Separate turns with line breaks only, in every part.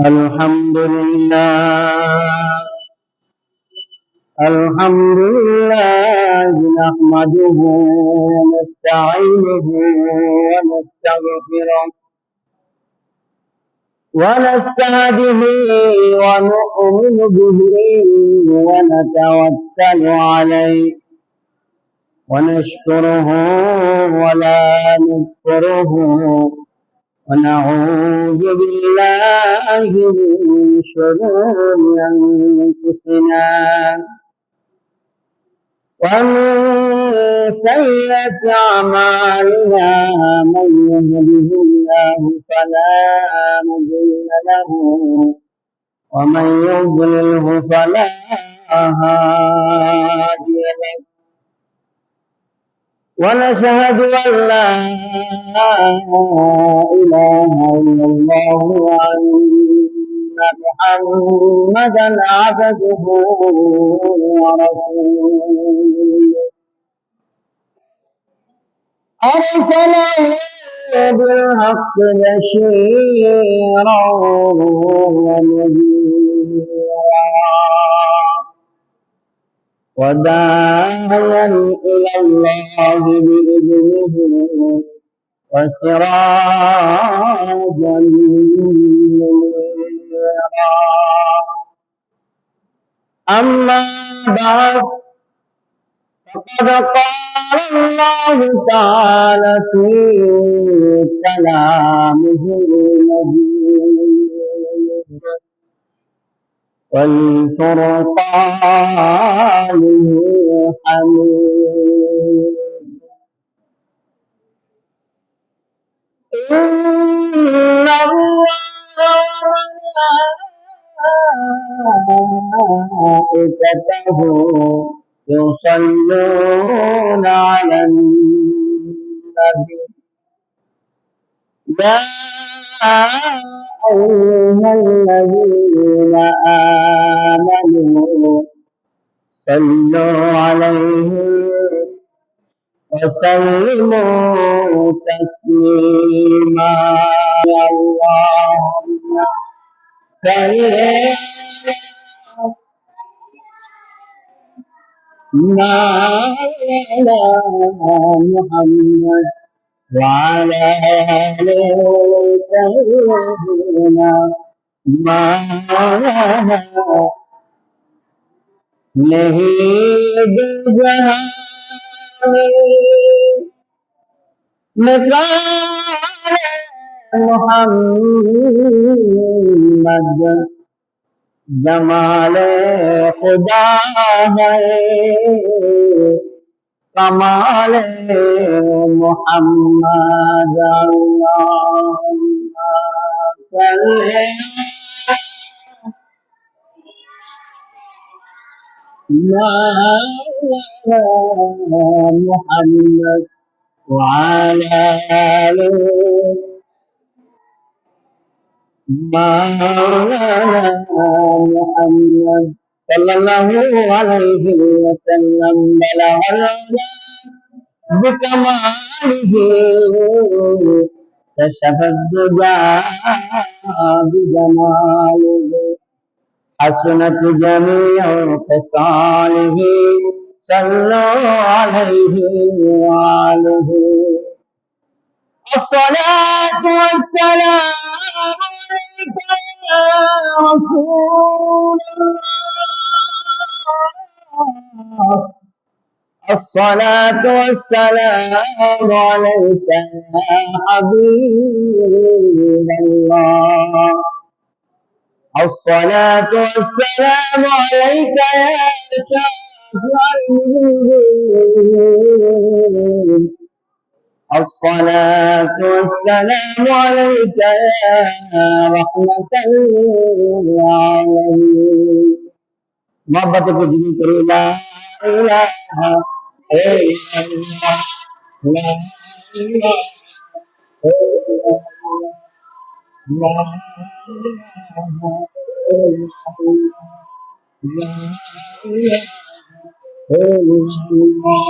الحمد لله الحمد لله نحمده ونستعينه ونستغفره ونستهده ونؤمن به ونتوكل عليه ونشكره ولا نكفره ونعوذ بالله من شرور أنفسنا ومن سيئة أعمالنا من يهده الله فلا مضل له ومن يضلله فلا هادي له ونشهد أن لا إله إلا الله وأن محمدا عبده ورسوله أرسله بالحق بشيرا ونذيرا وداعيا إلى الله بإذنه وسراجا منيرا أما بعد فقد قال الله تعالى في كلامه المجيد والفرقان الحميد إن الله وملائكته يصلون على النبي يا أيها الذين آمنوا صلوا عليه وسلموا تسليما اللهم صل على محمد وعلى آله سيدنا مولانا نهيب الجهان مثال محمد جمال خدا ہے کمال محمد اللہم صلی على محمد وعلى آله مولانا محمد صلى الله عليه وسلم بلغ العلا بكماله كشف الدجى بجماله حسنت جميع خصاله صلوا عليه وآله الصلاة والسلام عليك يا رسول الله الصلاة والسلام عليك يا حبيب الله الصلاة والسلام عليك يا شافع المذنبين الصلاة والسلام عليك يا رحمة للعالمين محبت کو جنی کرے لا الہ الا اللہ لا الہ الا اللہ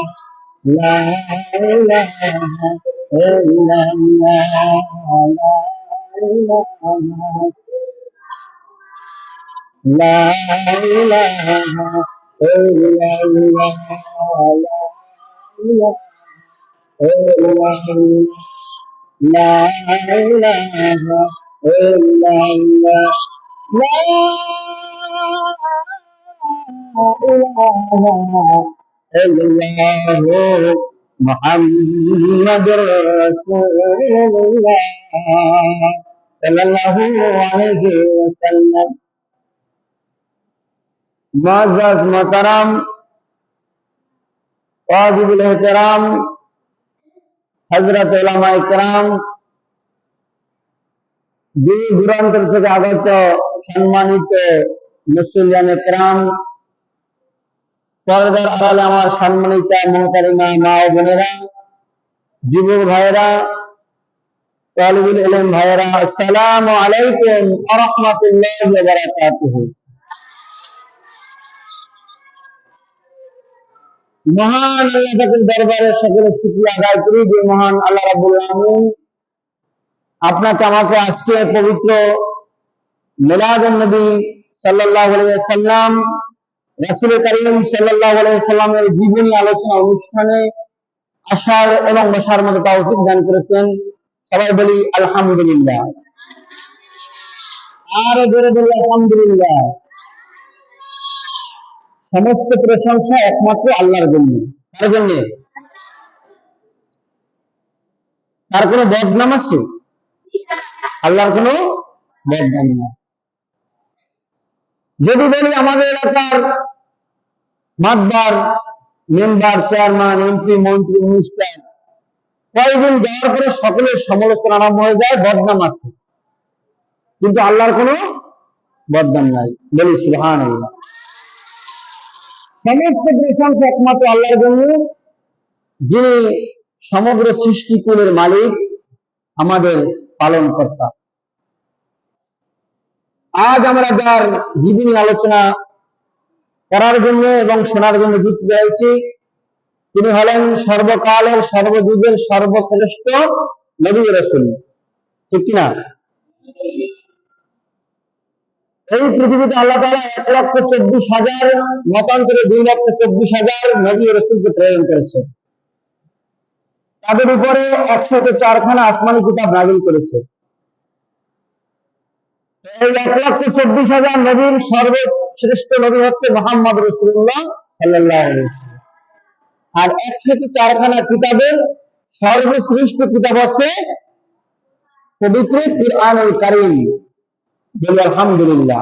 لا إله إلا الله لا إله লা ইলাহা ইল্লাল্লাহ, লা ইলাহা লা ইলাহা ইল্লাল্লাহ, লা ইলাহা ইল্লাল্লাহু মুহাম্মাদুর রাসূলুল্লাহ সাল্লাল্লাহু আলাইহি ওয়াসাল্লাম। মুআজ্জাজ মুহতারাম, ওয়াজিবুল ইহতিরাম, হযরত উলামায়ে কেরাম, দূর দূরান্তর থেকে আগত সম্মানিত মুসলিয়ানে কেরাম, পর্দার আড়ালে আমার সম্মানিতা মুহতারিমা মা ও বোনেরা, যুবক ভাইয়েরা, তালিবুল ইলম ভাইয়েরা, আসসালামু আলাইকুম ওয়া রাহমাতুল্লাহি ওয়া বারাকাতুহু। মহান আল্লাহ পাকের দরবারে সকল শুকরিয়া আদায় করি যে মহান আল্লাহ রাব্বুল আলামিন আপনাকে আমাকে আজকে পবিত্র মিলাদুন নবী সাল্লাল্লাহু আলাইহি ওয়াসাল্লাম, রাসূল করিম সাল্লাল্লাহু আলাইহি ওয়াসাল্লামের জীবনী আলোচনা অনুষ্ঠানে আসার এবং বসার মতো তৌফিক দান করেছেন। সবাই বলি আলহামদুলিল্লাহ। আর জোরে বলি আলহামদুলিল্লাহ। সমস্ত প্রশংসা একমাত্র আল্লাহর জন্য। কার জন্য? তার কোনো বদনাম আছে? আল্লাহর কোনো বদনাম না। যদি বলি আমাদের এলাকার মাতবার, মেম্বার, চেয়ারম্যান, এমপি, মন্ত্রী, মিনিস্টার কয়েকদিন যাওয়ার পরে সকলের সমালোচনা আরম্ভ হয়ে যায়, বদনাম আছে, কিন্তু আল্লাহর কোনো বদনাম নাই। বলি সুবহানাল্লাহ। সমস্ত প্রশংসা একমাত্র আল্লাহর জন্য, যিনি সমগ্র সৃষ্টিকুলের মালিক, আমাদের পালন কর্তা। আজ আমরা যার জীবনী আলোচনা করার জন্য এবং শোনার জন্য যুক্ত হয়েছি, তিনি হলেন সর্বকালের সর্বযুগের সর্বশ্রেষ্ঠ নবী রাসূল। ঠিক কিনা? এই পৃথিবীতে আল্লাহ তাআলা 1,24,000 মতান্তরে 2,24,000 নবী রাসূলকে প্রেরণ করেছে। তাদের উপরে 104খানা আসমানি কিতাব নাযিল করেছে। এই 1,24,000 নবীর সর্বশ্রেষ্ঠ নবী হচ্ছে মুহাম্মদ রাসূলুল্লাহ সাল্লাল্লাহু আলাইহি ওয়াসাল্লাম। আর 104খানা কিতাবের সর্বশ্রেষ্ঠ কিতাব হচ্ছে পবিত্র কুরআনুল কারীম। বলি আলহামদুলিল্লাহ।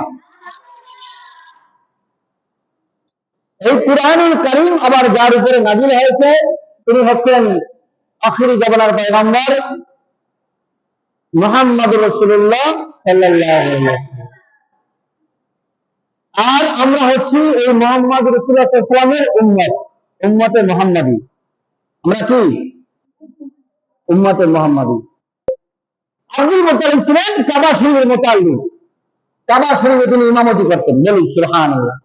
এই কুরআনুল কারীম আবার যার উপরে নাযিল হয়েছে তিনি হচ্ছেন আখিরি জামানার পয়গম্বর মুহাম্মদ রাসূলুল্লাহ সাল্লাল্লাহু আলাইহি ওয়াসাল্লাম। আর আমরা হচ্ছি এই মুহাম্মদ রাসূলুল্লাহ সাল্লাল্লাহু আলাইহি ওয়াসাল্লামের উম্মত, উম্মতে মুহাম্মাদী। আমরা কি উম্মতে মুহাম্মাদী? আব্দুল মুত্তালিব ছিলেন কাবা শরীফের মুতাল্লিম। কাবা শরীফে তিনি ইমামতি করতেন। বলি সুবহানাল্লাহ।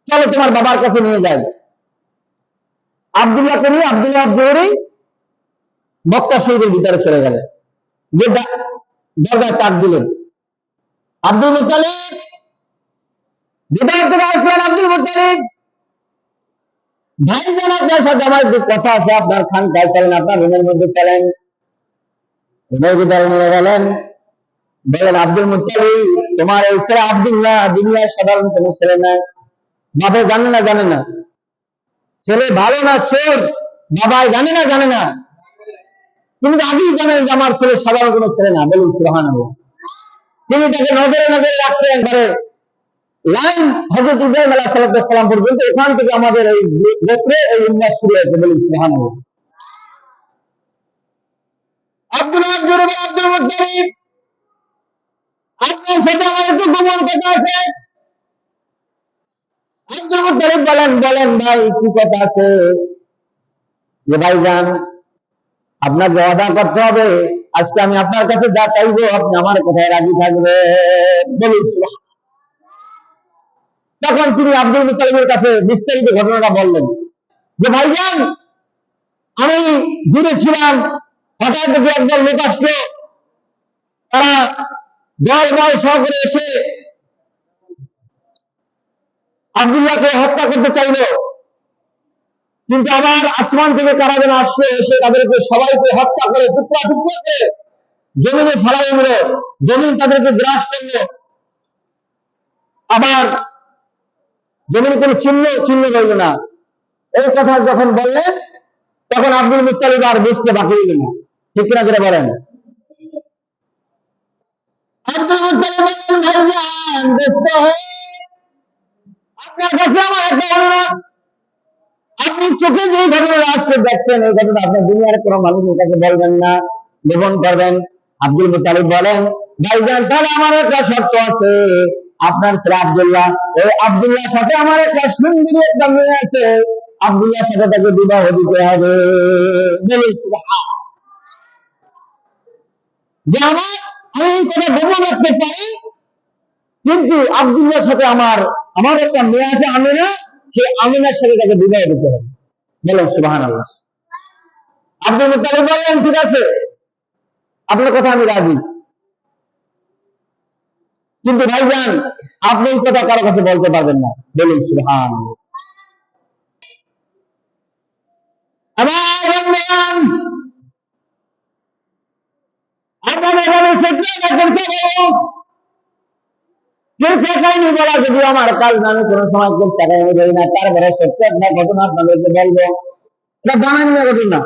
চলো তোমার বাবার কাছে নিয়ে যাই। আব্দুল্লাহকে নিয়ে আব্দুল্লাহ জোহরি মক্কা শরীফের ভিতরে চলে গেলেন, যে দরজায় তাক দিলেন। আব্দুল মুত্তালিব ভিতর থেকে আসলেন। আব্দুল মুত্তালিব, ভাইজান আপনার সাথে আমার একটু কথা আছে, আপনার খানকায় চলেন, আপনার রুমের মধ্যে চলেন। রুমের ভিতরে নিয়ে গেলেন। বলেন আব্দুল মুত্তালিব, তোমার এই ছেলে আব্দুল্লাহ দুনিয়ার সাধারণ কোনো ছেলে না। বাবা জানে না? জানে না। ছেলে ভালো না চোর, বাবাই জানে না? জানে না। তিনি আগেই জানেন যে আমার ছেলে সাধারণ কোনো ছেলে না। বলুন সুবহানাল্লাহ। তিনি তাকে নজরে নজরে রাখতে একবারে লাইন হযরত ইব্রাহিম আলাইহিস সালাম পর্যন্ত, এখান থেকে আমাদের এই গোত্রে এই উম্মত শুরু হয়েছে। বলুন সুবহানাল্লাহ। আব্দুল্লাহ জোরে আব্দুল মুত্তালিব, আপনার সাথে আমার একটু গোপন কথা আছে। আব্দুল মুত্তালিব বলেন, বলেন ভাই কি কথা আছে? যে ভাইজান, আপনাকে ওয়াদা করতে হবে, আজকে আমি আপনার কাছে যা চাইবো আপনি আমার কথায় রাজি থাকবেন। বলুন সুবহানাল্লাহ। তখন তিনি আব্দুল মুত্তালিবের কাছে বিস্তারিত ঘটনাটা বললেন, যে ভাইজান, আমি দূরে ছিলাম, হঠাৎ দেখি একদল লোক আসলো, তারা দল বল সহকারে এসে আব্দুল্লাহকে হত্যা করতে চাইল, কিন্তু আবার আসমান থেকে কারা যেন আসলো, এসে তাদেরকে সবাইকে হত্যা করে টুকরা টুকরা করে জমিনে ফেলাই দিল, জমিন তাদেরকে গ্রাস করলো, আবার জমিনে কোনো চিহ্ন চিহ্ন রইল না। এই কথা যখন বললেন তখন আব্দুল মুত্তালিব আর বুঝতে বাকি রইল না। ঠিক কিনা করে বলেন? আব্দুল মুত্তালিব বললেন, ভাইজান ব্যস্ত হয়ে আপনার কাছে আমার একটা অনুরোধ, আপনি চোখে যে ঘটনা আজকে দেখছেন এই ঘটনা আপনি দুনিয়ার কোনো মানুষের কাছে বলবেন না, গোপন করবেন। আব্দুল মুত্তালিব বলেন, ভাইজান তাহলে আমার একটা শর্ত আছে, আপনার ছেলে আব্দুল্লাহ, এই আব্দুল্লাহর সাথে আমার একটা সুন্দরী একটা মেয়ে আছে, আব্দুল্লাহর সাথে তাকে বিবাহ দিতে হবে। যে আমার আমি এই কথা গোপন রাখতে পারি, কিন্তু আব্দুল্লাহর সাথে আমার আমার একটা মেয়ে আছে আমিনা, সেই আমিনার সাথে তাকে বিবাহ দিতে হবে। বলেন সুবহানাল্লাহ। আব্দুল মুত্তালিব বললেন, ঠিক আছে, আপনার কথা আমি রাজি, কিন্তু ভাইজান আপনি এই কথা কারো কাছে বলতে পারবেন না। বলুন সুবহানাল্লাহ। আমার বন্ধুগণ, আপনারা এভাবে ফিতনা করতে বলো, কেউ টাকাইনি বলা, যদি আমার কাজ না আমি কোনো সময় কেউ টাকাইনি বলি না, তারপরে সত্য একটা ঘটনা আপনাদেরকে বলবো। এটা বানান না ঘটনা,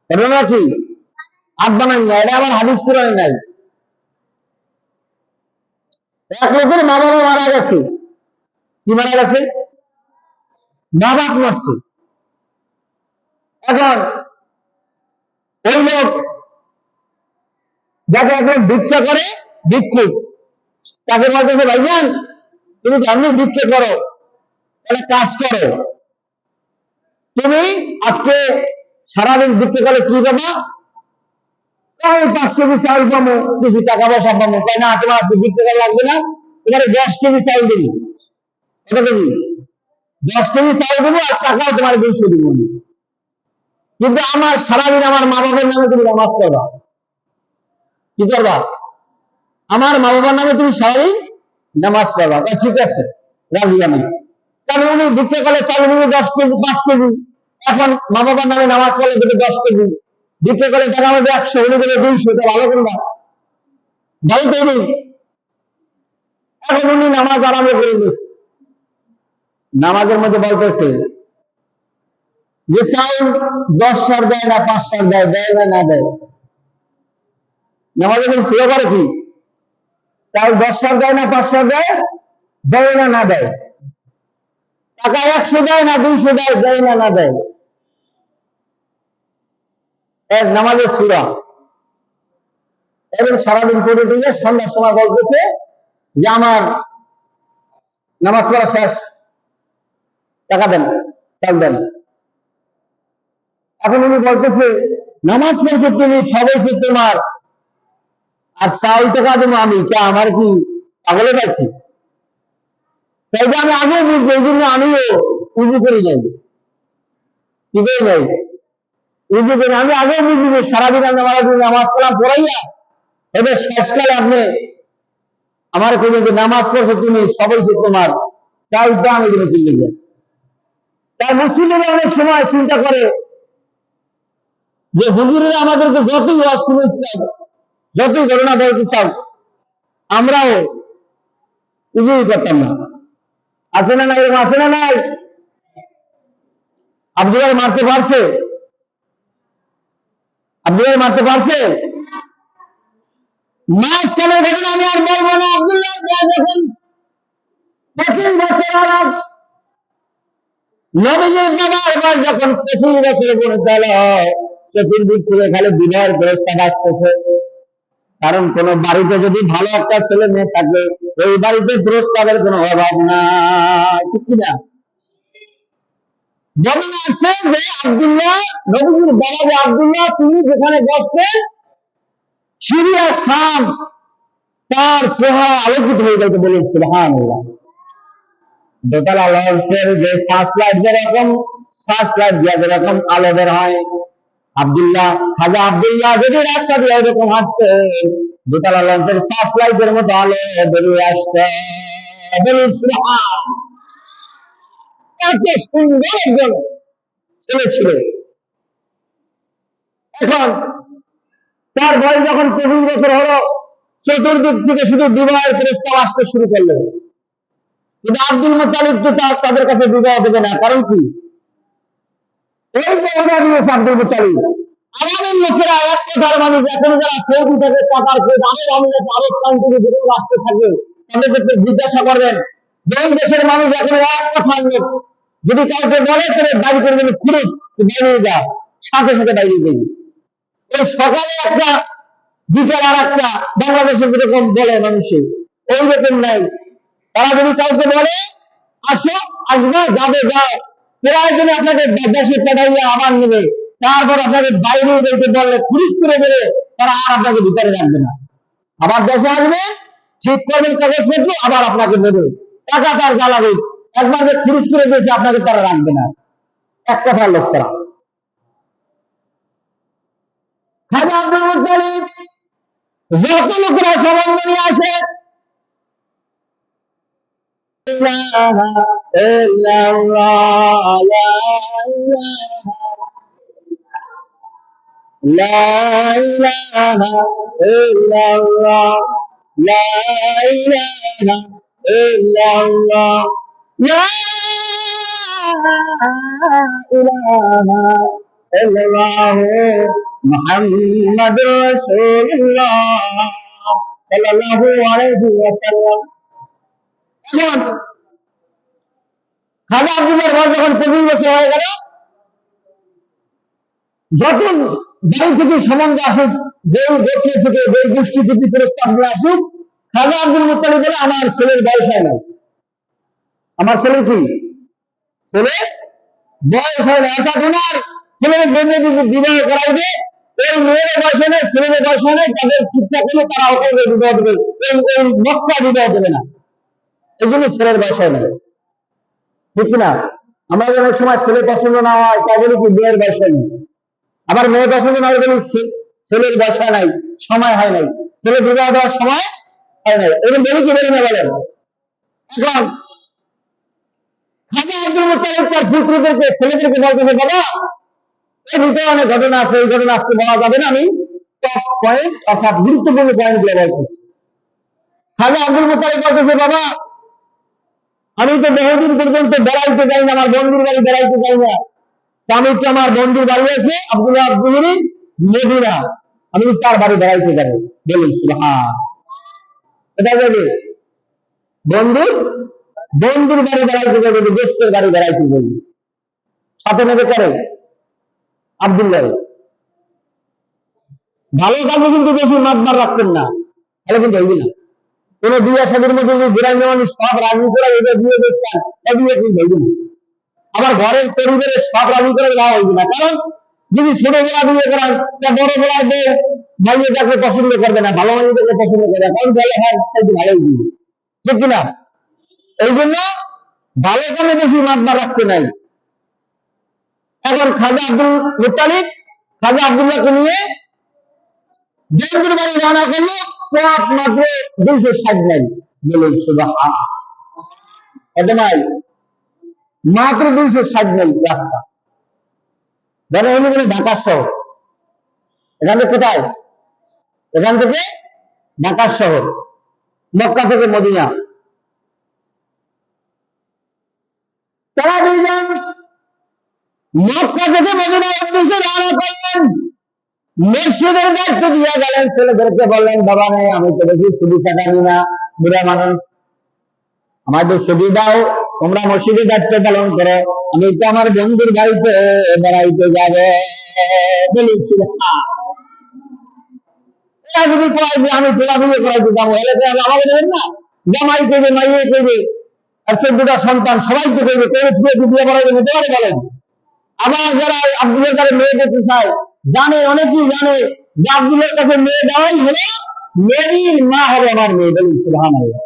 ঘটনা কি হাত বানান না, এটা আমার হাদিস কোরআনে নাই। এক লোকের মা বাবা মারা গেছে। কি মারা গেছে? মা বাপ মারছে। এখন ওই লোক যাকে এখন ভিক্ষা করে, ভিক্ষুক, তাকে বলতেছে, ভাইজান তুমি জানি ভিক্ষা করো, তাহলে কাজ করো, তুমি আজকে সারাদিন ভিক্ষা করে কি পাবা? 5 কেজি চাউল পাবো, কিছু টাকা পয়সা পাবো। তাই না, তোমার আজকে ভিক্ষা করা লাগবে না, তোমার 10 কেজি চাউল দিবি। কত কেজি? 10 কেজি চাউল দেবো, আর টাকাও তোমার 200 দিব। কিন্তু আমার সারাদিন আমার মা বাবার নামে তুমি নামাজ পড়বা। কি করবা? আমার মা বাবার নামে তুমি সারাদিন নামাজ পড়বা। ঠিক আছে, রাজি আমি। কারণ উনি ভিক্ষা করলে চাউল দেবে 10 কেজি, 5 কেজি। এখন মা বাবার নামে নামাজ পড়লে দেবে 10 কেজি, ভিক্ষা করে টাকা হবে 100, উনি দেবে 200। এটা ভালো করবা? ভালো তৈরি। এখন উনি নামাজ আরম্ভ করে দিয়েছে। নামাজের মধ্যে বলতেছে যে চাউল 10 সার দেয় না 5 সার দেয়, দেয় না না দেয়। নামাজের মধ্যে শুরু করে কি? চাউল 10 সার দেয় না 5 সার দেয়, দেয় না না দেয়। টাকা 100 দেয় না 200 দেয়, দেয় না না দেয়। এক নামাজের সূরা। এবং সারাদিন পড়ে দিয়ে সন্ধ্যার সময় বলতেছে যে আমার নামাজ পড়া শেষ, টাকা দেন, চাল দেন। এখন উনি বলতেছে, নামাজ পড়ছো তুমি, সবাই সে তোমার, আর চাল টাকা দেবো আমি, কে আমার কি পাগলে পাচ্ছি? তাই যে আমি আগে বুঝছি, এই জন্য আমিও উজু করি নাই। কি করে নাই? উজু করি আমি আগে বুঝি যে সারাদিন আমি নামাজ কালাম পড়াইয়া এবার শেষকালে আপনি আমার কইবেন যে নামাজ পড়ছো তুমি, সবাই সে তোমার, চাল দাম আমি দেবো কিনলে যান। তার মুসলিমরা অনেক সময় চিন্তা করে যে হুজুরেরা আমাদেরকে যতই ওয়াজ শুনতে চাও, যতই ঘটনা বলতে চাও, আমরাও উজুই করতাম না। আছে না নাই? এরকম আছে না নাই? আব্দুল্লাহ মারতে পারছে? আব্দুল্লাহ মারতে পারছে? মাঝখানের ঘটনা আমি আর বলবো না। আব্দুল্লাহ যখন 25 বছর আলাপ নবীজির বাবা এবার যখন 25 বছরে পৌঁছে গেল, চতুর্দিক থেকে খালি বিবাহের প্রস্তাব আসতেছে। কারণ কোন বাড়িতে যদি ভালো একটা ছেলে মেয়ে থাকে, ওই বাড়িতে প্রস্তাবের কোনো অভাব না। ঠিক কিনা? যেমন আছে যে আব্দুল্লাহ, নবীজির বাবা যে আব্দুল্লাহ, তিনি যেখানে বসতেন সিরিয়া শাম, তার চেহারা আলোকিত হয়ে যাইতে। বলেন সুবহানাল্লাহ। দোতলা লঞ্চের যে সার্চ লাইট যেরকম, সার্চ লাইট দিয়ে যেরকম আলো বের হয়, আব্দুল্লাহ, খাজা আব্দুল্লাহ যদি রাস্তা দিয়ে এরকম হাঁটতে, দোতলা লঞ্চের সার্চ লাইটের মতো আলো বেরিয়ে আসতে। বলুন সুবহানাল্লাহ। এত সুন্দর একজন ছেলে ছিল। এখন তার বয়স যখন 25 বছর হলো, চতুর্দিক থেকে শুধু বিবাহের প্রস্তাব আসতে শুরু করলো। কিন্তু আব্দুল মুত্তালিব তো তাদের কাছে বিবাহ দেবে না। কারণ কি? এই যে অর্ডার দিয়েছে আব্দুল মুত্তালিব, আমাদের লোকেরা এক কথার মানুষ, এখন যারা সৌদি থেকে কাতার থেকে আরব আমিরাত আরব কান্ট্রি যেগুলো রাষ্ট্রে থাকে, তাদেরকে জিজ্ঞাসা করবেন যে এই দেশের মানুষ এখন এক কথার লোক, যদি কাউকে বলে তবে দাবি করবেন খুঁড়ে দাঁড়িয়ে যা, সাথে সাথে দাঁড়িয়ে যাবে। এই সকালে একটা, বিকেল আর একটা, বাংলাদেশে যেরকম বলে মানুষের ওই রকম নাই। তারা যদি কাউকে বলে আসো, আসবে, যাবে, যাও, প্রয়োজনে আপনাকে দেশে পাঠাইয়া আবার নেবে, তারপর আপনাকে বাইরে যেতে বললে পুলিশ করে দেবে, তারা আর আপনাকে ভিতরে রাখবে না। আবার দেশে আসবে, ঠিক করবেন কাগজপত্র, আবার আপনাকে দেবে, টাকা তার জ্বালাবে। একবার যে পুলিশ করে দিয়েছে আপনাকে তারা রাখবে না। এক কথার লোক তারা। খাজা আব্দুল মুত্তালিব যত লোকেরা সম্বন্ধ নিয়ে আসে, মুহাম্মাদুর রাসূলুল্লাহ সাল্লাল্লাহু আলাইহি ওয়াসাল্লাম। এখন খাজা আব্দুল্লাহর বয়স যখন 25 বছর হয়ে গেল, যখন বাড়ি থেকে সম্বন্ধ আসুক, যে গোত্র থেকে, যে গোষ্ঠী থেকে প্রস্তাব নিয়ে আসুক, খাজা আব্দুল মুত্তালিব বলে আমার ছেলের বয়স হয় না। আমার ছেলে কি? ছেলে বয়স হয় না। অর্থাৎ ওনার ছেলের জন্য যদি বিবাহ করাইবে, ওই মেয়ের বয়স হয় না, ছেলের বয়স হয় না, তাদের ঠিকঠাক হলে তারা ওকে বিবাহ দেবে, ওই মক্কা বিবাহ দেবে না। এই জন্য ছেলের বয়স হয় না। ঠিক কিনা? আমরা অনেক সময় ছেলে পছন্দ না হয় তা বলি কি বিয়ের বয়স হয়নি, আবার মেয়ে পছন্দ না বলি ছেলের বয়স হয় নাই, সময় হয় নাই, ছেলে বিবাহ দেওয়ার সময় হয় নাই। এরকম বলি কি বলি না বলেন? এখন খাজা আব্দুল মুত্তালিব তার পুত্রদেরকে, ছেলেদেরকে বলতেছে, বাবা এই ভিতরে অনেক ঘটনা আছে, এই ঘটনা আজকে বলা যাবে না, আমি টপ পয়েন্ট অর্থাৎ গুরুত্বপূর্ণ পয়েন্ট গুলো বলতেছি। খাজা আব্দুল মুত্তালিব বলতেছে, বাবা আমি তো বহুদিন পর্যন্ত বেড়াইতে যাই না, আমার বন্ধুর বাড়ি বেড়াইতে যাই না। আমি তো আমার বন্ধুর বাড়ি আছে আব্দুল্লাহ আব্দুল মদিনা, আমি তার বাড়ি বেড়াইতে যাবো। বলুন সুবহান। এটা যাবে বন্ধুর বন্ধুর বাড়ি বেড়াইতে যাবে, দোস্তের বাড়ি বেড়াইতে যাবে, সাথে নেবে করে আব্দুল্লাহ। ভালো কাজে কিন্তু বেশি মাতবার রাখতেন না, তাহলে কিন্তু হইবে না। কোন বিয়ে শাদীর মধ্যে যদি গ্রামে মানুষ সব রাজি করে এটা বিয়ে দেখতেন, তা বিয়ে কিন্তু হইবে না। আবার ঘরের পরিবারের সব রাজি করে দেওয়া হইবে না। কারণ যদি ছোটবেলা বিয়ে করান, তা বড় বেলার বউ মাইয়েটাকে পছন্দ করবে না, ভালো মাইয়েটাকে পছন্দ করবে না, কারণ ভালো হয় ভালোই দিবে। ঠিক কিনা? এই জন্য ভালো কামে বেশি মাতবার রাখতে নাই। এখন খাজা আব্দুল মুত্তালিব খাজা আব্দুল্লাহকে নিয়ে বন্ধুর বাড়ি রওনা করলো। পথ মাত্র 260 মাইল। বলুন সুবহান। এত মাইল, মাত্র 260 মাইল রাস্তা। ধরেন উনি বলে ঢাকা শহর, এখান থেকে কোথায়? এখান থেকে ঢাকা শহর, মক্কা থেকে মদিনা। তারা দুইজন মক্কা থেকে মদিনার উদ্দেশ্যে রওনা করলেন। মসজিদের দায়িত্ব দিয়ে গেলেন, ছেলেদেরকে বললেন, বাবা নেই আমি তো দেখি ছুটি চাটানি না, বুড়া মানুষ, আমাদের ছুটি দাও, তোমরা মসজিদের দায়িত্ব পালন করো, আমি তো আমার বন্ধুর বাড়িতে বেড়াইতে যাবো। বলুন সুবহান। এরা যদি কয় যে আমি তোলা বিয়ে করাইতে যাবো, এলে তো আমাকে দেবেন না? জামাই করবে, মাইয়ে করবে, আর 14টা সন্তান সবাই তো করবে, কেউ বিয়ে করাইতে নিতে পারে বলেন? আবার যারা আব্দুলের কাছে মেয়ে দেখতে চায়, জানে, অনেকেই জানে যে আব্দুলের কাছে মেয়ে দেওয়াই হলো মেয়ের মা হবে আমার মেয়ে। বলুন সুবহানাল্লাহ।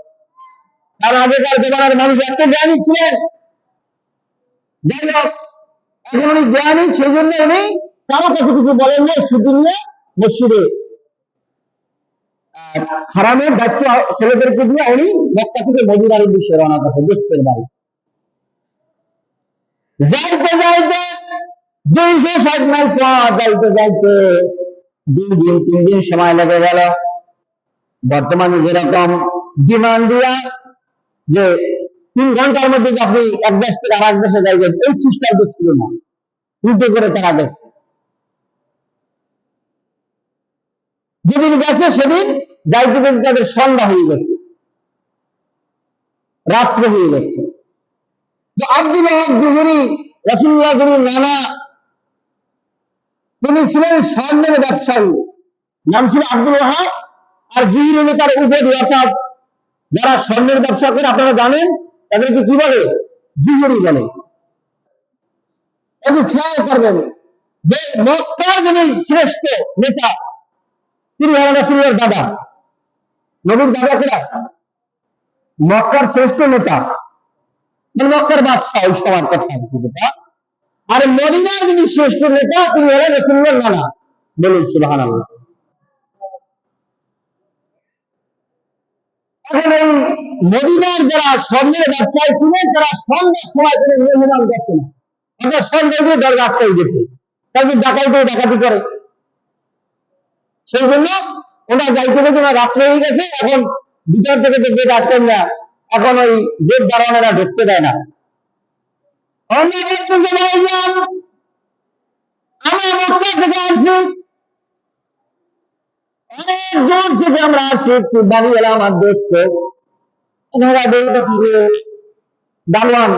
কারণ আগেকার জমানার মানুষ এত জ্ঞানী ছিলেন, যাই হোক এখন উনি জ্ঞানী, সেই জন্য উনি কারো কাছে কিছু বলেন না, ছুটি নিয়ে মসজিদে হারামের দায়িত্ব ছেলেদেরকে দিয়ে উনি মক্কা থেকে মদিনার উদ্দেশ্যে রওনা করছে, দোস্তের বাড়ি। যাইতে যাইতে 260 মাইল পথ যাইতে যাইতে 2 দিন 3 দিন সময় লেগে গেল। বর্তমানে যেরকম ডিমান্ড দিয়া যে 3 ঘন্টার মধ্যে আপনি এক দেশ থেকে আর এক দেশে যাইবেন, এই সিস্টেম তো ছিল না, উল্টো করে তারা গেছে। যেদিন গেছে সেদিন যাইতে যেতে তাদের সন্ধ্যা হয়ে গেছে, রাত্রে হয়ে গেছে। তো আব্দুল ওয়াহাব জুহরি, রাসূলুল্লাহ নানা, তিনি ছিলেন স্বর্ণের ব্যবসায়ী, নাম ছিল আব্দুল ওয়াহাব। আর জুহরি তার উপরে, অর্থাৎ যারা স্বর্ণের ব্যবসা করে আপনারা জানেন তাদেরকে কি বলে? জুহরি বলে। একটু খেয়াল করবেন যে মক্কার যিনি শ্রেষ্ঠ নেতা তিনি হলেন রাসূলুল্লাহর দাদা, নবীর দাদা কিনা? মক্কার শ্রেষ্ঠ নেতা মানে মক্কার বাদশাহ ওই সময়ের কথা। আর মদিনার যিনি শ্রেষ্ঠ নেতা তিনি হলেন রাসূলুল্লাহর নানা। বলুন সুবহানাল্লাহ। এখন এই মদিনার যারা স্বর্ণের ব্যবসায়ী ছিলেন তারা সন্ধ্যার সময় করে মেহমান করত না, অর্থাৎ সন্ধ্যা দিয়ে দরজা আটকাই যেত, তাদের ডাকাতি করে। সেই জন্য ওরা যাইতে যেতে রাত্রে হয়ে গেছে, এখন ভিতর থেকে তো গেট আটকেন না, এখন ওই গেট দারোয়ানেরা ঢুকতে দেয় না। আমরা মক্কা থেকে আসছি, অনেক দূর থেকে আমরা আসছি, একটু বাড়ি এলাম আমার দোস্ত, দারোয়ান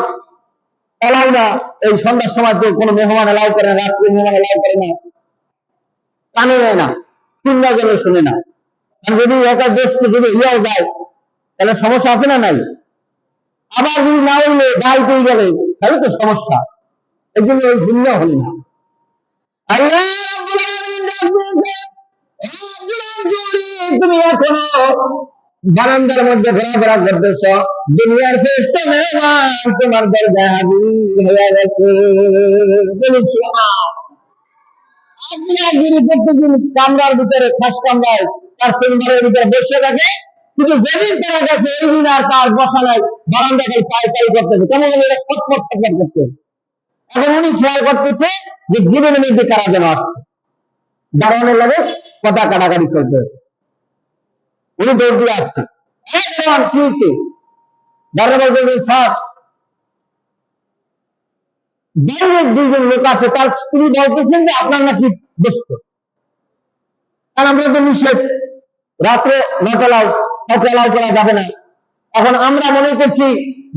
এলাও না, এই সন্ধ্যার সময় তো কোনো মেহমান এলাও করে না, রাত্রে মেহমান এলাও করে না, কানে নেয় না, শুননা যেন শুনে না। যদি একটা দোস্ত যদি ইয়াও যায় তাহলে সমস্যা আছে না নাই? আবার যদি না হইলে গায়ে পেয়ে গেলে তাহলে তো সমস্যা, এই জন্য ওই ভিন্ন হল না। আল্লাহ তুমি এখনো বারান্দার মধ্যে ঘোরাফেরা করতেছ, দুনিয়ার শ্রেষ্ঠ মেহমান তোমার দরজায় হাজির হয়ে গেছে। প্রত্যেকদিন কামরার ভিতরে, খাস কামরায়, তার চেম্বারের ভিতরে বসে থাকে, কিন্তু যেদিন তারা গেছে এই দিন আর তার বসা নাই, বারান্দাকে পায়চারি করতেছে, কেমন ছটফট করতেছে। এখন উনি খেয়াল করতেছে যে জীবনের মধ্যে কারা যেন আসছে, দারোয়ানের লাগে কথা কাটাকাটি চলতেছে। উনি দৌড় দিয়ে আসছে, কি হয়েছে? দারোয়ান বলতে স্যার, বাইরের 2জন লোক আছে, তার তিনি বলতেছেন যে আপনার নাকি দোস্ত, কারণ আমরা তো নিষেধ, রাত্রে নটালাও করা যাবে না। এখন আমরা মনে করছি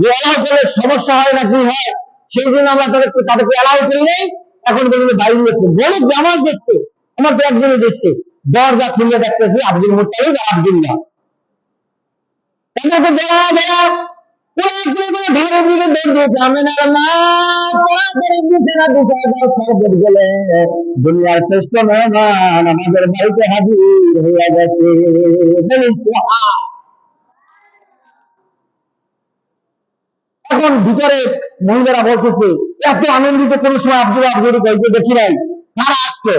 যে এলাও করলে সমস্যা হয় না, কি হয়, সেই জন্য আমরা তাদেরকে এলাও করি নেই। এখন বলবে বাইরে গেছে, বলুক যে আমার দেখতে, আমার তো একজনই দেখতে, দরজা খুলে দেখতেছে আব্দুল মুত্তালিব আর আব্দুল্লাহ। তাদেরকে দুনিয়ার শ্রেষ্ঠ মেহমান আমাদের বাড়িতে হাজির হয়ে গেছে। এখন ভিতরে মহিলারা বলতেছে, এত আনন্দিত কোন সময় আব্দুল আব্দুল বলতে দেখি নাই। কারা আসতো?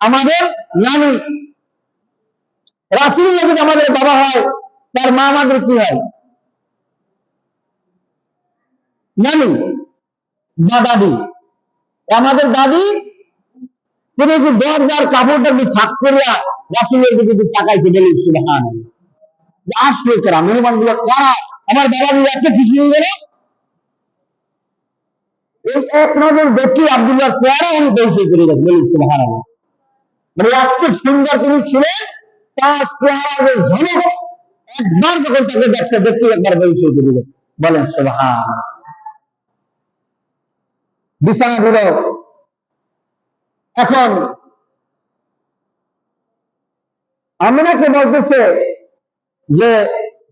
আমাদের নানি রাসূলুল্লাহ যদি আমাদের বাবা হয়, তার মা আমাদের কি হয়? নানি বা দাদি। আমাদের দাদি তিনি কি দরজার কাপড়টা কি ফাঁক করিয়া রাসূলের দিকে তাকাইছে, বলি সুবহানাল্লাহ। আসলে কারা মেহমান গুলো, কারা? আমার বাবা এত খুশি হয়ে গেল, এই এক নজর দেখি আব্দুল্লাহর চেহারা উনি পরিচয় করে গেছে, বলি সুবহানাল্লাহ। মানে এত সুন্দর তিনি ছিলেন, তার চেহারা ঝলক একবার যখন তাকে দেখছে, দেখি একবার পরিচয় করে গেছে, বলেন সুবহানাল্লাহ। বিছানা দিল। এখন আমিনাকে বলতেছে যে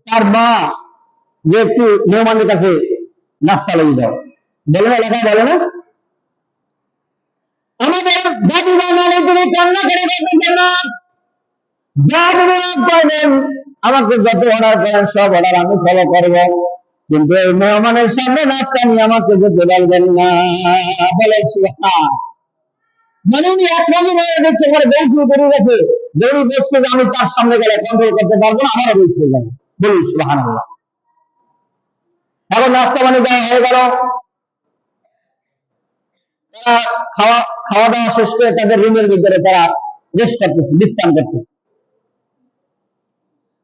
তার মা যে একটু মেহমানের কাছে নাস্তা লেগে দাও, বলে না, এলাকায় বলে না, আমাদের দাদি নানি তিনি কান্না করে বলতেছেন না, আমাকে যত অর্ডার করেন সব অর্ডার আমি ফলো করবো, কিন্তু এই মেহমানের সামনে নাস্তা নিয়ে আমাকে যেতে বলবেন না, বলে মানে উনি এক নজর দেখতে পারে বেশি করে গেছে, যে উনি দেখছে যে আমি তার সামনে গেলে কন্ট্রোল করতে পারবো না, আমারও বেশি হয়ে যাবে, বলি সুবহানাল্লাহ। এখন নাস্তা পানি দেওয়া হয়ে গেল, তারা খাওয়া খাওয়া দাওয়া শেষ করে তাদের রুমের ভিতরে তারা রেস্ট করতেছে, বিশ্রাম করতেছে।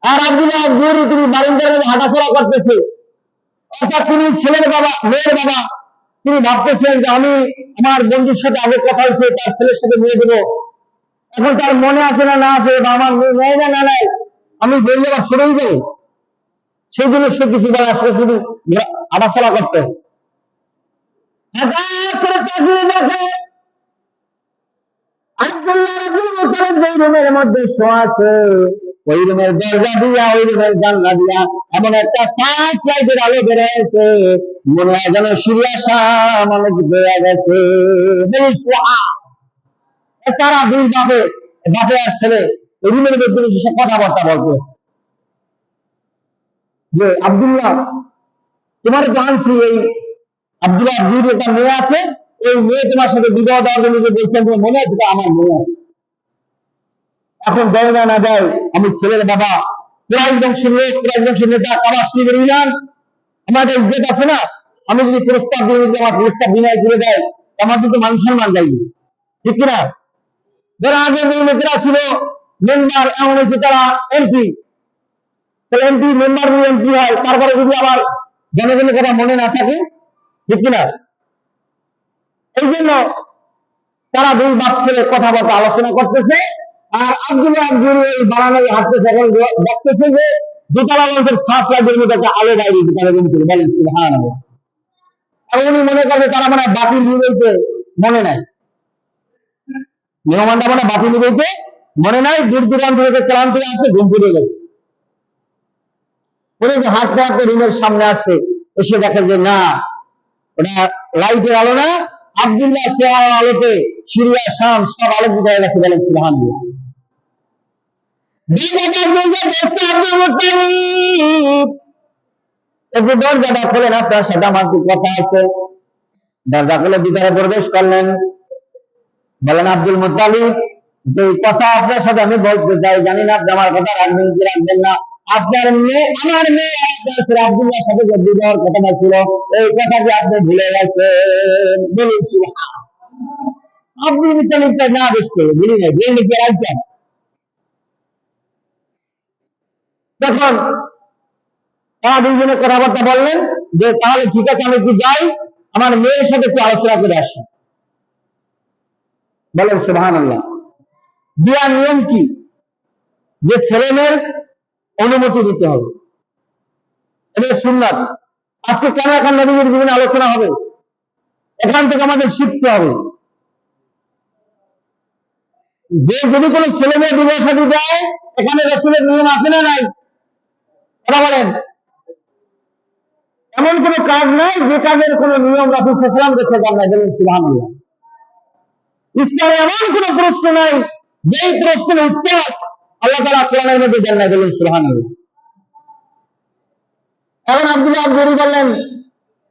আর আব্দুল্লাহ জুরি তিনি বারিন্দার মধ্যে হাঁটাচলা করতেছে। অর্থাৎ তিনি ছেলের বাবা, মেয়ের বাবা, তিনি ভাবতেছেন যে আমি আমার বন্ধুর সাথে আগে কথা হয়েছে, তার ছেলের সাথে নিয়ে দেবো। এখন তার মনে আছে না না আছে, বা আমার নেয় না না নাই, আমি বললে বা ছেড়েই দেবো, সেই জন্য সে কিছু বলে আসলে শুধু হাঁটাচলা করতেছে। হঠাৎ করে তাকিয়ে দেখে আব্দুল্লাহ ইবনে মুত্তালিব যেই রুমের মধ্যে শোয়া আছে, ওই রুমের দরজা দিয়া, ওই রুমের জানলা দিয়া এমন একটা সার্চ লাইটের আলো বেরিয়েছে, মনে হয় যেন সিরিয়া শাম আলো বেরিয়ে গেছে। তারা দুই বাপে, বাপে আর ছেলে ওই রুমের মধ্যে সে কথাবার্তা বলতেছে যে আব্দুল্লাহ, তোমার তো আনছি এই আব্দুল্লাহ দুই একটা মেয়ে আছে, এই মেয়ে তোমার সাথে বিবাহ দেওয়ার জন্য যে বলছেন, তোমার মনে আছে? আমার মনে আছে। এখন দেয় না না দেয়, আমি ছেলের বাবা, কুরাইশ বংশের লোক, কুরাইশ বংশের নেতা, কাবা শরীফের ইমান, আমাদের ইজ্জত আছে না? আমি যদি প্রস্তাব দিয়ে যদি আমার প্রস্তাব বিনয় করে দেয়, আমার কিন্তু মান সম্মান যাইবে, ঠিক কিনা? যারা আগে যে লোকেরা ছিল মেম্বার, এমন হচ্ছে তারা এমপি, তাহলে এমপি মেম্বার এমপি হয়, তারপরে যদি আবার জনগণের কথা মনে না থাকে, ঠিক কিনা? এই জন্য তারা দুই বাপ ছেলে কথাবার্তা আলোচনা করতেছে। আর আব্দুল্লাহ এই বারান্দায় হাঁটতেছে, এখন দেখতেছে যে দোতলা মানুষের শ্বাস লাগের মধ্যে একটা আলো বাইরে দোকানে করে বলেন সুবহানাল্লাহ। আর উনি মনে করবে তারা মানে বাতিল নিবেইতে মনে নাই, মেহমানটা মানে বাতিল নিবেইতে মনে নাই, দূর দূরান্ত থেকে ক্লান্তি আছে, ঘুম ফিরে গেছে। উনি হাঁটতে হাঁটতে রুমের সামনে আছে, এসে দেখে যে না, ওটা লাইটের আলো না, আব্দুল্লাহ চেহারা আলোতে সিরিয়া শাম সব আলোকিত হয়ে গেছে, বলেন সুবহানাল্লাহ। দরজাটা খোলেন, আপনার সাথে আমার কথা আছে। দরজা খুলে ভিতরে প্রবেশ করলেন, বলেন আব্দুল মুত্তালিব, যে কথা আপনার সাথে আমি বলতে চাই, জানি না আপনি আমার কথা রাখবেন কি রাখবেন না। আপনার মেয়ে, আমার মেয়ে আপনার আব্দুল্লাহর সাথে যে বিবাহের কথাটা ছিল, এই কথাটি আপনি ভুলে গেছেন, বলুন সুবহানাল্লাহ। আব্দুল মুত্তালিবটা না বুঝতে ভুলি নাই, ভুলে লিখে রাখতেন। তখন তারা দুইজনে কথাবার্তা বললেন যে তাহলে ঠিক আছে, আমি একটু যাই, আমার মেয়ের সাথে একটু আলোচনা করে আসি, বলেন সুবহানাল্লাহ। বিয়ার নিয়ম কি? যে ছেলে মেয়ের অনুমতি দিতে হবে, এটা সুন্নাত। আজকে কেন এখন নবীর জীবনে আলোচনা হবে, এখান থেকে আমাদের শিখতে হবে যে যদি কোনো ছেলে মেয়ে বিবাহ শাদী দেয়, এখানে রাসূলের নিয়ম আছে না নাই? কথা বলেন। এমন কোন কাজ নাই যে কাজের কোন নিয়ম রাসূল সাল্লাল্লাহু আলাইহি ওয়াসাল্লাম দেখে যান নাই, বলেন সুবহানাল্লাহ। ইসলামে এমন কোন প্রশ্ন নাই যেই প্রশ্নের উত্তর আল্লাহ তাআলা কোরআনের মধ্যে দেন নাই, বলেন সুবহানাল্লাহ। এখন আব্দুল্লাহ আব্দুরি বললেন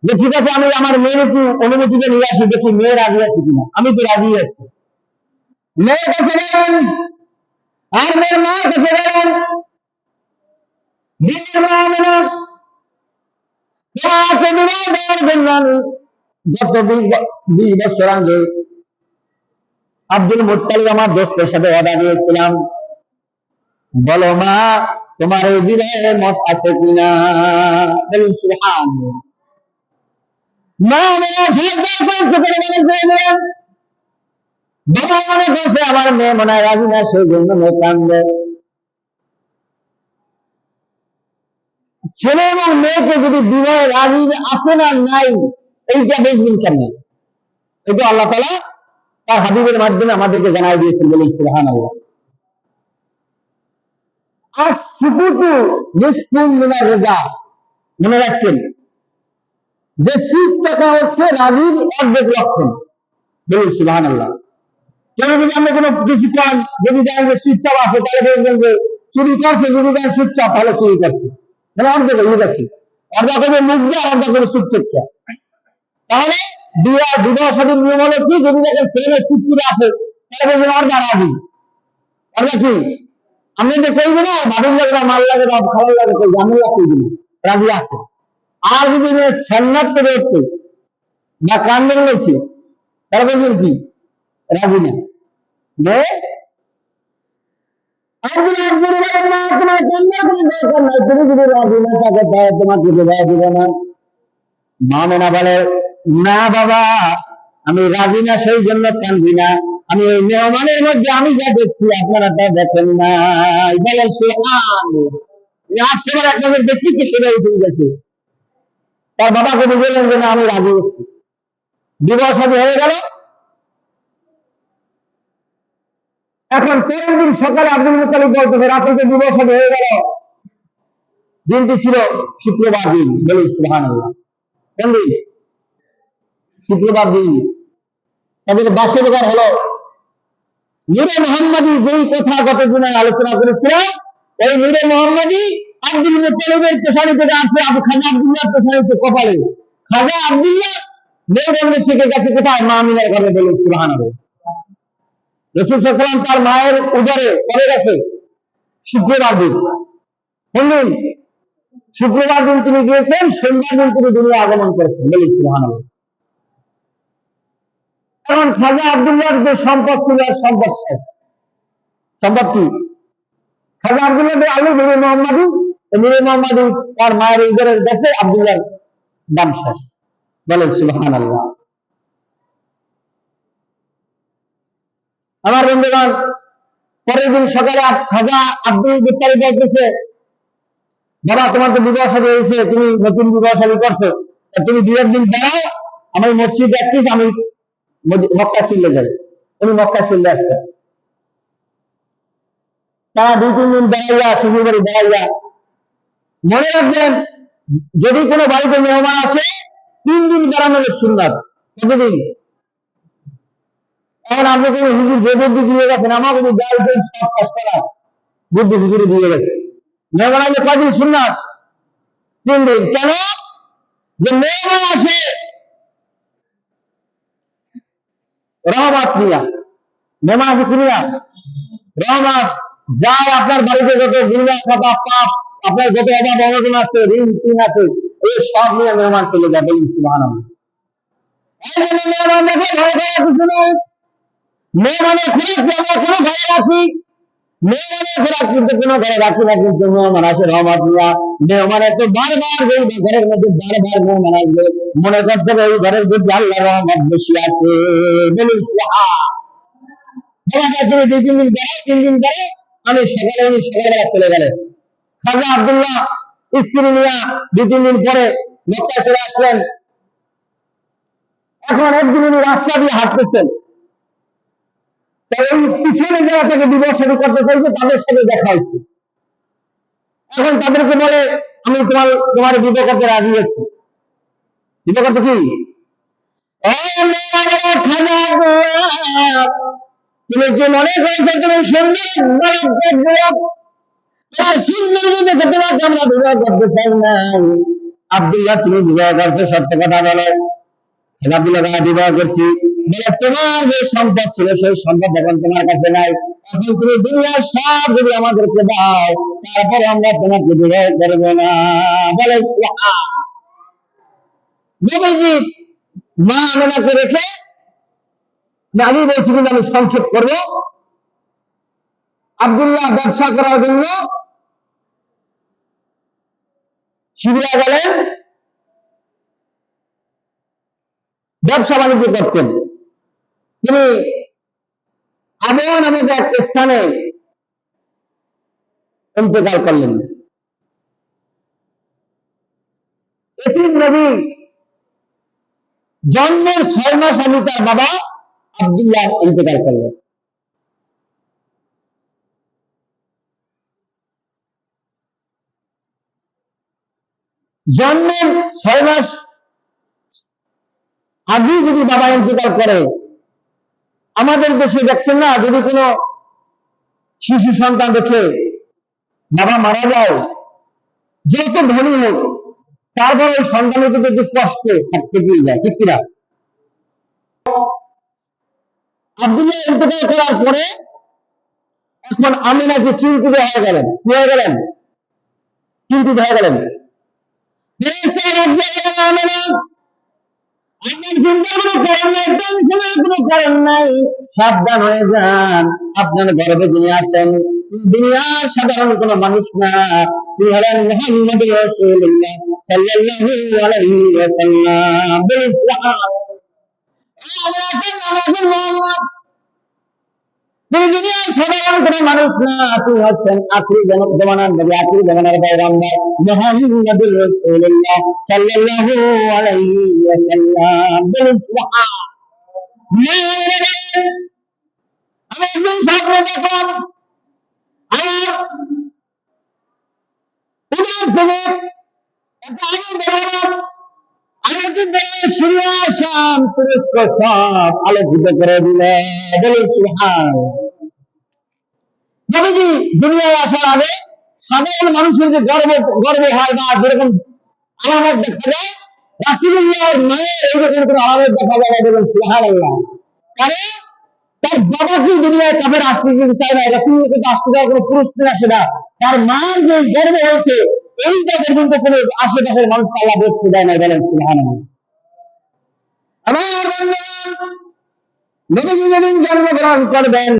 যে ঠিক আছে, আমি আমার মেয়ের একটু অনুমতিতে নিয়ে আসি, দেখি মেয়ে রাজি আছে কিনা। আমি তো রাজি আছি। মেয়ের কাছে গেলেন, আর মেয়ের মার কাছে গেলেন, মেয়ের মা মেনে তোমাকে বিবাহ দেওয়ার জন্য আমি গত 20 বছর আগে আব্দুল মুত্তালিব আমার দোস্তের সাথে ওয়াদা দিয়েছিলাম, বলো মা তোমার এই বিবাহে মত আছে কিনা, বলুন সুবহানাল্লাহ। মা মেয়ে বাবা মনে করছে আমার মেয়ে মনে হয় রাজি না, সেই জন্য মেয়ে কান্দে। ছেলে এবং মেয়েকে যদি বিবাহে রাজি আছে না নাই, এইটা বুঝবেন কেমন? এটা আল্লাহ তাআলা তার হাবিবের মাধ্যমে আমাদেরকে জানাই দিয়েছেন, বলেন সুবহানাল্লাহ। আর সুকুতু নিসফুম মিনার রিজা, মনে রাখবেন যে চুপ থাকা হচ্ছে রাজির অর্ধেক লক্ষণ, বলুন সুবহানাল্লাহ। কেন যদি আমরা কোনো কিছু কাজ যদি দেখেন যে চুপচাপ আছে, তাহলে বলবেন যে চুরি করছে, যদি দেখেন চুপচাপ তাহলে চুরি করছে, মানে অর্ধেক হয়ে গেছে, অর্ধেক করে মুখ দিয়ে, অর্ধেক করে চুপ চুপটা। তাহলে বিবাহ শাদীর নিয়ম হলো কি, যদি দেখেন ছেলে চুপ করে আছে, তাহলে বলবেন অর্ধা রাজি, অর্ধা কি আমি যে কইব না ভাবির লাগে না, মাল লাগে না, খাবার লাগে, কইব আমি কইব না, রাজি আছে। আর যদি সান্নাত করে হচ্ছে বা কান্দন গেছে, তারা বলবেন কি রাজি না। তোমার কন্যার কোনো দরকার নাই, তুমি যদি রাজি না থাকে তাহলে তোমাকে বিবাহ দিব না। মা মেনা বলে না বাবা, আমি রাজি না, সেই জন্য কান্দি না, আমি ওই মেহমানের মধ্যে আমি যা দেখছি আপনারা তা দেখেন না। বলেন সে আজকে এক নজর দেখি কি সেটা উঠে গেছে। তার বাবাকে বুঝলেন যে না আমি রাজি হচ্ছি, বিবাহ শাদী হয়ে গেল। এখন পরের দিন সকালে আব্দুল মুত্তালিব বলতেছে রাত্রে তো বিবাহ শাদী হয়ে গেল, দিনটি ছিল শুক্রবার দিন। বলি সুবহানাল্লাহ। কোন দিন? শুক্রবার দিন। তাদের বাসর ঘর হলো। নূরে মোহাম্মদী যেই কথা গত দিনে আলোচনা করেছিলাম, ওই নূরে মোহাম্মদী আব্দুল মুত্তালিবের পেছানি থেকে আছে খাজা আব্দুল্লাহ পেছানিতে কপালে। খাজা আব্দুল্লাহ মেয়ের থেকে গেছে কোথায়? মা আমিনার ঘরে। বলি সুবহানাল্লাহ। রাসূল সাল্লাল্লাহু আলাইহি ওয়াসাল্লাম তার মায়ের উদরে পড়ে গেছে শুক্রবার দিন। কোন দিন? শুক্রবার দিন তিনি গিয়েছেন, সোমবার দিন তিনি দুনিয়া আগমন করেছেন। বলি সুবহানাল্লাহ। কারণ খাজা আব্দুল্লাহর যে সম্পদ ছিল আর সম্পদ শেষ। সম্পদ কি? খাজা আব্দুল্লাহ আলী নূরে মোহাম্মদী, নূরে মোহাম্মদী তার মায়ের উদরের দেশে আব্দুল্লাহর দাম শেষ। বলেন সুবহানাল্লাহ। আমার বন্ধুগণ, পরের দিন সকালে খাজা আব্দুল মুত্তালিব বলতেছে বাবা তোমার তো বিবাহ শাদী হয়েছে, তুমি নতুন বিবাহ শাদী করছো, তুমি দুই একদিন দাঁড়াও, আমি মসজিদ আসছিস, আমি মক্কা চলে যাই। উনি মক্কা চলে আসছে। তারা 2-3 দিন দাঁড়াইয়া শ্বশুর বাড়ি দাঁড়াইয়া, মনে রাখবেন যদি কোনো বাড়িতে মেহমান আসে 3 দিন দাঁড়ানো সুন্নাত। কতদিন? এখন আপনি কোনো হুজুর যে বুদ্ধি দিয়ে গেছেন, আমার কিন্তু গার্লফ্রেন্ড সব কাজ করা বুদ্ধি হুজুরে দিয়ে গেছে। মেহমান আসলে কয়দিন সুন্নাত? 3 দিন। কেন? যে মেহমান আসে রহমত নিয়া। মেহমান আসে কি নিয়া? রহমত। যাই আপনার বাড়িতে যত গুণা খাতা পাপ, আপনার যত অভাব অনটন আছে, ঋণ টিন আছে, এই সব নিয়ে মেহমান চলে যায়। বলুন সুবহানাল্লাহ। মেহমান দেখে ভয় করার কিছু নেই। মেহমানের খোরাক আমরা কোনো ঘরে রাখি, মেহমানের খোরাক কিন্তু কোনো ঘরে রাখি না, কিন্তু মেহমান আসে রহমত নিয়া। মেহমানের তো বারবার ওই ঘরের মধ্যে বারবার মেহমান আসবে, মনে করতে হবে ওই ঘরের মধ্যে আল্লাহ রহমত বেশি আছে। বলুন তুমি 2-3 দিন বেড়ে 3 দিন বেড়ে আমি সকালবেলা চলে গেলেন। খাজা আব্দুল্লাহ স্ত্রী নিয়া 2-3 দিন পরে মক্কায় চলে আসলেন। এখন একদিন উনি রাস্তা দিয়ে হাঁটতেছেন, ওই পিছনে যারা থেকে বিবাহ শাদী করতে চাইছে তাদের সাথে দেখা হয়েছে। এখন তাদেরকে বলে আমি তোমার বিবাহ করতে রাজি আছি। বিবাহ করতে কি? তুমি কি মনে করছো তুমি সুন্দর সুন্দর যদি তোমাকে আমরা বিবাহ করতে চাই না? আব্দুল্লাহ তুমি বিবাহ করতে সত্য কথা বলো। আব্দুল্লাহ বিবাহ করছি। বলে তোমার যে সম্পদ ছিল সেই সম্পদ এখন তোমার কাছে নাই, এখন তুমি দুনিয়ার সব যদি আমাদেরকে দাও তারপরে আমরা তোমাকে বিবাহ করবো না। বলে নবীজি মা আমেনাকে রেখে, আমি বলছি কিন্তু আমি সংক্ষেপ করবো, আব্দুল্লাহ ব্যবসা করার জন্য সিরিয়া গেলেন, ব্যবসা বাণিজ্য করতেন। তিনি আবহাওয়া নামক এক স্থানে ইন্তেকাল করলেন। এতিম নবী জন্মের 6 মাস আগে তার বাবা আব্দুল্লাহ ইন্তেকাল করলেন। জন্মের 6 মাস আগে যদি বাবা ইন্তেকাল করে, আমাদের দেশে দেখছেন না, যদি কোনো শিশু সন্তান দেখে বাবা মারা যায়, যত ধনী হোক তারপর ওই সন্তানের কিন্তু একটু কষ্টে থাকতে গিয়ে যায়, ঠিক কিনা? আব্দুল্লাহ ইন্তেকাল করার পরে এখন আমিনাকে চিন্তিত হয়ে গেলেন। কি হয়ে গেলেন? চিন্তিত হয়ে গেলেন। আপনার চিন্তার কোনো কারণ নাই, টেনশনের কোনো কারণ নাই, সাবধান হয়ে যান। আপনার গর্ভে যিনি আছেন দুনিয়ার সাধারণ কোনো মানুষ না, তিনি হলেন মুহাম্মদ রাসূলুল্লাহ সাল্লাল্লাহু আলাইহি ওয়াসাল্লাম। বলুন সুবহানাল্লাহ। তিনি দুনিয়ার সাধারণ কোনো মানুষ না, তিনি হচ্ছেন আখিরি জামানার নবী, আখিরি জামানার পয়গম্বর মুহাম্মদুর রাসূলুল্লাহ সাল্লাল্লাহু আলাইহি ওয়াসাল্লাম। বলুন সুবহানাল্লাহ। আমি একদিন স্বপ্ন দেখলাম, আমার উদর থেকে একটা আলো বেরোলাম, আলোটি বেরোয় সিরিয়া, শাম, তুরস্ক সব আলোকিত করে দিল। বলুন সুবহানাল্লাহ। নবীজি দুনিয়ায় আসার আগে সাধারণ মানুষের যে গর্ব হয় না, যেরকম আলামত দেখা যায়, রাসূলুল্লাহর মায়ের এইরকম কোনো আলামত দেখা যায় না। বলুন সুবহানাল্লাহ। কারণ তার বাবাকে দুনিয়ায় কাফের আসতে দিতে চায় না, রাসূলুল্লাহকে কিন্তু আসতে দেওয়ার কোনো প্রশ্ন আসে না। তার মার যে গর্ব হয়েছে এইটা পর্যন্ত কোনো আশেপাশের মানুষকে আল্লাহ বসতে দেয় না। বলেন সুবহানাল্লাহ। আমার বন্ধুগণ, নবীজি যেদিন জন্মগ্রহণ করবেন